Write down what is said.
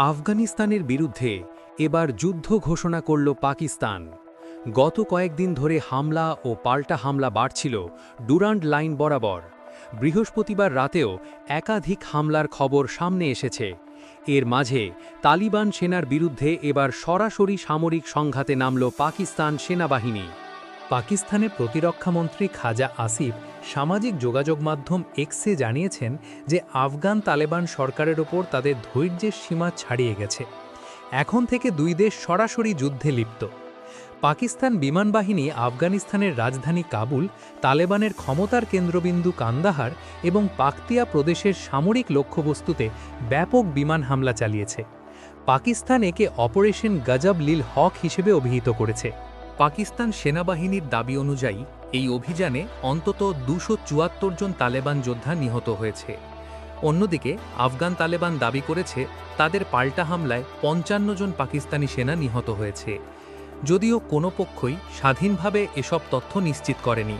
আফগানিস্তানের বিরুদ্ধে এবার যুদ্ধ ঘোষণা করল পাকিস্তান। গত কয়েকদিন ধরে হামলা ও পাল্টা হামলা বাড়ছিল ডুরান্ড লাইন বরাবর। বৃহস্পতিবার রাতেও একাধিক হামলার খবর সামনে এসেছে। এর মাঝে তালিবান সেনার বিরুদ্ধে এবার সরাসরি সামরিক সংঘাতে নামল পাকিস্তান সেনাবাহিনী। পাকিস্তানের প্রতিরক্ষামন্ত্রী খাজা আসিফ সামাজিক যোগাযোগ মাধ্যম এক্সে জানিয়েছেন যে আফগান তালেবান সরকারের ওপর তাদের ধৈর্যের সীমা ছাড়িয়ে গেছে। এখন থেকে দুই দেশ সরাসরি যুদ্ধে লিপ্ত। পাকিস্তান বিমান বাহিনী আফগানিস্তানের রাজধানী কাবুল, তালেবানের ক্ষমতার কেন্দ্রবিন্দু কান্দাহার এবং পাকতিয়া প্রদেশের সামরিক লক্ষ্যবস্তুতে ব্যাপক বিমান হামলা চালিয়েছে। পাকিস্তান একে অপারেশন গজব লিল হক হিসেবে অভিহিত করেছে। পাকিস্তান সেনাবাহিনীর দাবি অনুযায়ী এই অভিযানে অন্তত ২৭৪ জন তালেবান যোদ্ধা নিহত হয়েছে। অন্যদিকে আফগান তালেবান দাবি করেছে তাদের পাল্টা হামলায় ৫৫ জন পাকিস্তানি সেনা নিহত হয়েছে, যদিও কোনো পক্ষই স্বাধীনভাবে এসব তথ্য নিশ্চিত করেনি।